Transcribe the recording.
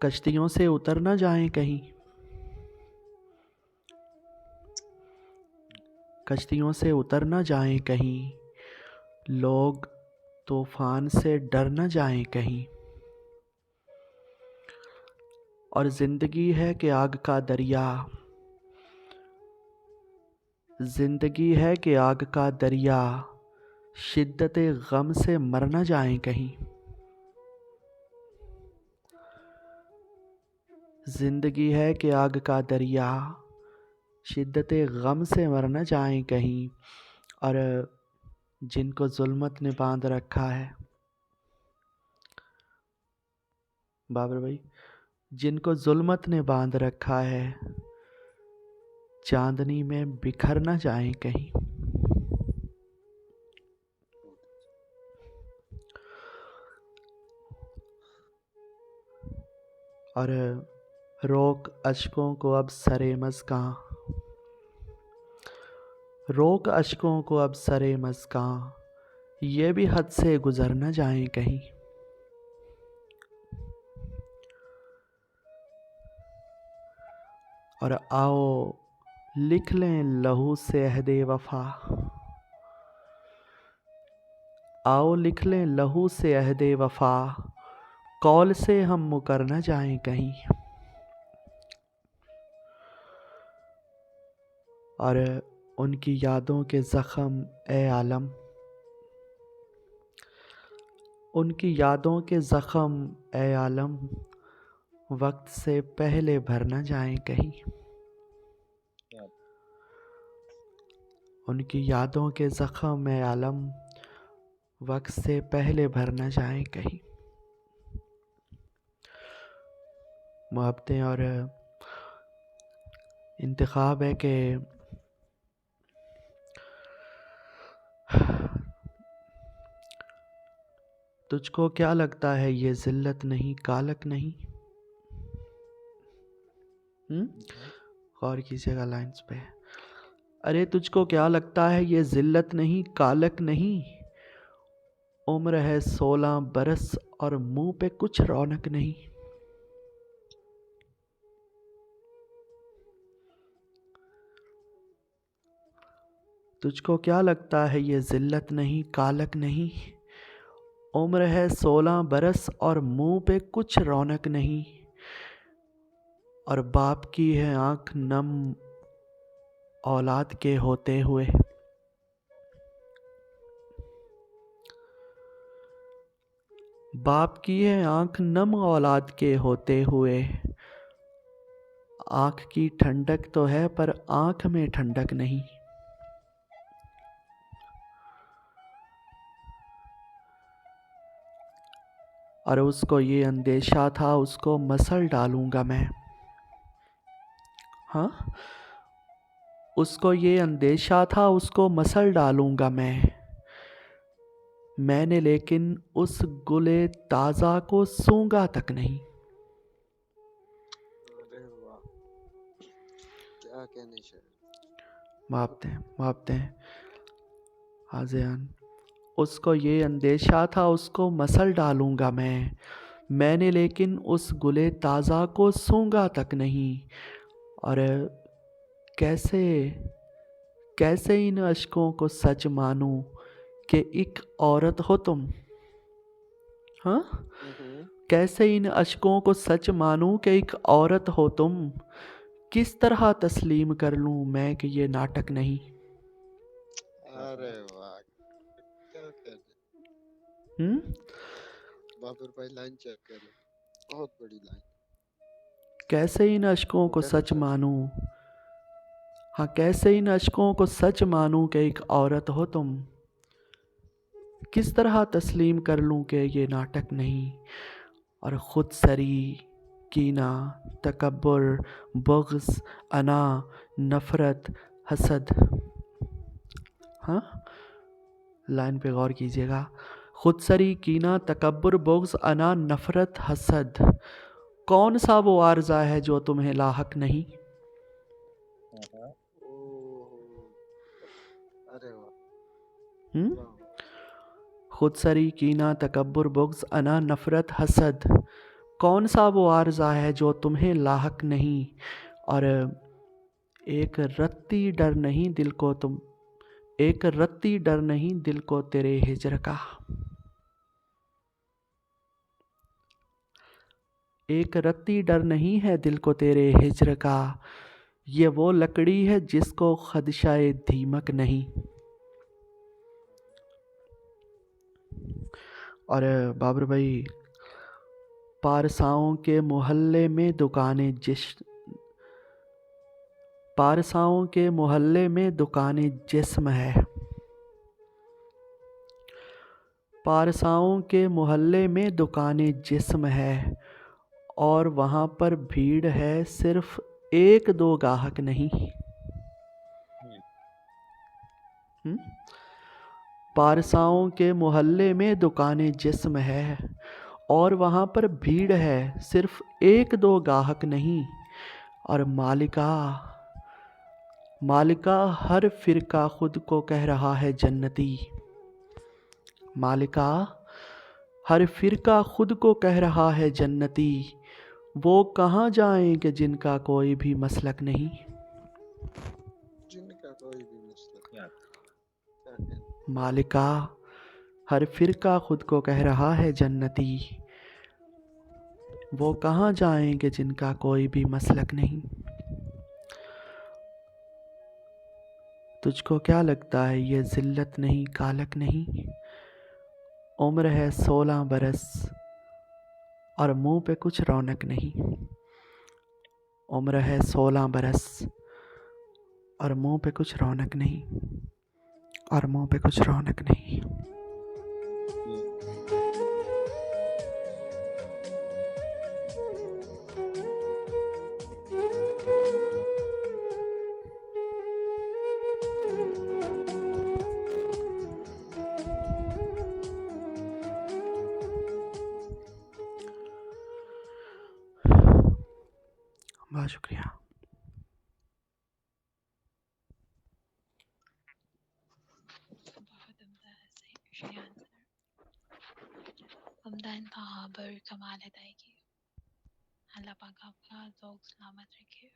کشتیوں سے اتر نہ جائیں کہیں، کشتیوں سے اتر نہ جائیں کہیں، لوگ طوفان سے ڈر نہ جائیں کہیں۔ اور زندگی ہے کہ آگ کا دریا، زندگی ہے کہ آگ کا دریا، شدت غم سے مر نہ جائیں کہیں۔ زندگی ہے کہ آگ کا دریا، شدت غم سے مر نہ جائیں کہیں۔ اور جن کو ظلمت نے باندھ رکھا ہے، بابر بھائی، جن کو ظلمت نے باندھ رکھا ہے، چاندنی میں بکھر نہ جائیں کہیں۔ اور روک اشکوں کو اب سرے مژگاں، روک اشکوں کو اب سرے مژگاں، یہ بھی حد سے گزر نہ جائیں کہیں۔ اور آؤ لکھ لیں لہو سے عہد وفا، آؤ لکھ لیں لہو سے عہد وفا، قول سے ہم مکر نہ جائیں کہیں۔ اور ان کی یادوں کے زخم اے عالم، ان کی یادوں کے زخم اے عالم، وقت سے پہلے بھر نہ جائیں کہیں۔ ان کی یادوں کے زخم اے عالم، وقت سے پہلے بھر نہ جائیں کہیں۔ محبتیں اور انتخاب ہے کہ تجھ کو کیا لگتا ہے یہ ذلت نہیں کالک نہیں؟ غور کیجیے گا لائنز پہ۔ ارے تجھ کو کیا لگتا ہے یہ ذلت نہیں کالک نہیں، عمر ہے 16 برس اور منہ پہ کچھ رونق نہیں۔ تجھ کو کیا لگتا ہے یہ ذلت نہیں کالک نہیں، عمر ہے 16 برس اور منہ پہ کچھ رونق نہیں۔ اور باپ کی ہے آنکھ نم اولاد کے ہوتے ہوئے، باپ کی ہے آنکھ نم اولاد کے ہوتے ہوئے، آنکھ کی ٹھنڈک تو ہے پر آنکھ میں ٹھنڈک نہیں۔ اور اس کو یہ اندیشہ تھا اس کو مسل ڈالوں گا میں، ہاں اس کو یہ اندیشہ تھا اس کو مسل ڈالوں گا میں نے لیکن اس گلے تازہ کو سونگا تک نہیں۔ معاف دیں حاضران، اس کو یہ اندیشہ تھا اس کو مسل ڈالوں گا میں نے لیکن اس گلے تازہ کو سونگا تک نہیں۔ اور کیسے ان اشکوں کو سچ مانوں کہ ایک عورت ہو تم، ہاں کیسے ان اشکوں کو سچ مانوں کہ ایک عورت ہو تم، کس طرح تسلیم کر لوں میں کہ یہ ناٹک نہیں۔ ارے واہ کیا بابر بھائی لائن چیک کریں، بہت بڑی لائن۔ کیسے ان اشکوں کو سچ مانوں، ہاں کیسے ان اشکوں کو سچ مانوں کہ ایک عورت ہو تم، کس طرح تسلیم کر لوں کہ یہ ناٹک نہیں۔ اور خود سری کینہ تکبر بغض انا نفرت حسد، ہاں لائن پہ غور کیجیے گا، خود سری کینہ تکبر بغض انا نفرت حسد، کون سا وہ عارضہ ہے جو تمہیں لاحق نہیں۔ ارے واہ، خود سری کینہ تکبر بغض انا نفرت حسد، کون سا وہ عارضہ ہے جو تمہیں لاحق نہیں، اور ایک رتی ڈر نہیں دل کو ایک رتی ڈر نہیں دل کو تیرے ہجر کا، ایک رتی ڈر نہیں ہے دل کو تیرے ہجر کا، یہ وہ لکڑی ہے جس کو خدشہ دیمک نہیں۔ اور بابر بھائی، پارساؤں کے محلے میں دکانیں جسم ہے، پارساؤں کے محلے میں دکانیں جسم ہے، اور وہاں پر بھیڑ ہے صرف ایک دو گاہک نہیں۔ پارساؤں کے محلے میں دکانیں جسم ہے، اور وہاں پر بھیڑ ہے صرف ایک دو گاہک نہیں، اور مالکہ ہر فرقہ خود کو کہہ رہا ہے جنتی، مالکہ ہر فرقہ خود کو کہہ رہا ہے جنتی، وہ کہاں جائیں کہ جن کا کوئی بھی مسلک نہیں۔ جن کا کوئی بھی مسئلہ کیا کہنا۔ مالکہ ہر فرقہ خود کو کہہ رہا ہے جنتی، وہ کہاں جائیں گے جن کا کوئی بھی مسلک نہیں۔ تجھ کو کیا لگتا ہے یہ ذلت نہیں، کالک نہیں؟ عمر ہے 16 برس اور منہ پہ کچھ رونق نہیں، عمر ہے 16 برس اور منہ پہ کچھ رونق نہیں، اور منہ پہ کچھ رونق نہیں۔ بہت شکریہ۔ بہت عمدہ ہے، صحیح شریان سر، عمدہ انتہا پر کمال ادائیگی۔ اللہ پاک آپ کا ذوق سلامت رکھے۔